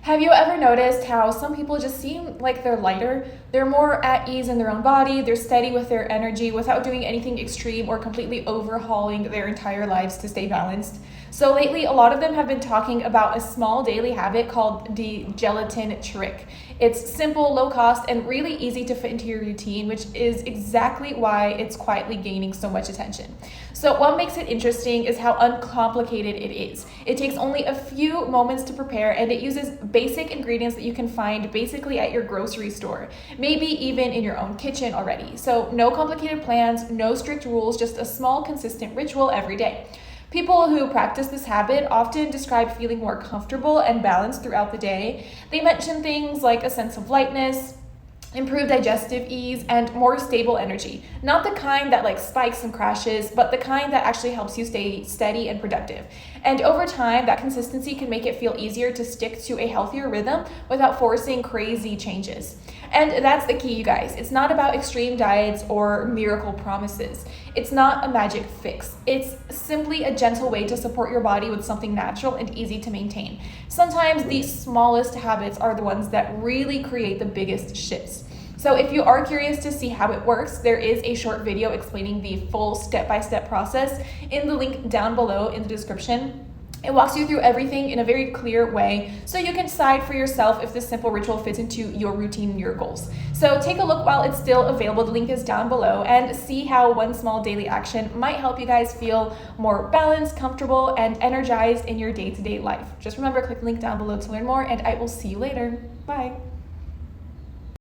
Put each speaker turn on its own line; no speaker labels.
Have you ever noticed how some people just seem like they're lighter? They're more at ease in their own body, they're steady with their energy without doing anything extreme or completely overhauling their entire lives to stay balanced. So lately, a lot of them have been talking about a small daily habit called the gelatin trick. It's simple, low cost, and really easy to fit into your routine, which is exactly why it's quietly gaining so much attention. So what makes it interesting is how uncomplicated it is. It takes only a few moments to prepare, and it uses basic ingredients that you can find basically at your grocery store, maybe even in your own kitchen already. So no complicated plans, no strict rules, just a small consistent ritual every day. People who practice this habit often describe feeling more comfortable and balanced throughout the day. They mention things like a sense of lightness, improved digestive ease, and more stable energy. Not the kind that spikes and crashes, but the kind that actually helps you stay steady and productive. And over time, that consistency can make it feel easier to stick to a healthier rhythm without forcing crazy changes. And that's the key, you guys. It's not about extreme diets or miracle promises. It's not a magic fix. It's simply a gentle way to support your body with something natural and easy to maintain. Sometimes the smallest habits are the ones that really create the biggest shifts. So if you are curious to see how it works, there is a short video explaining the full step-by-step process in the link down below in the description. It walks you through everything in a very clear way so you can decide for yourself if this simple ritual fits into your routine and your goals. So take a look while it's still available. The link is down below, and see how one small daily action might help you guys feel more balanced, comfortable, and energized in your day-to-day life. Just remember, click the link down below to learn more, and I will see you later. Bye.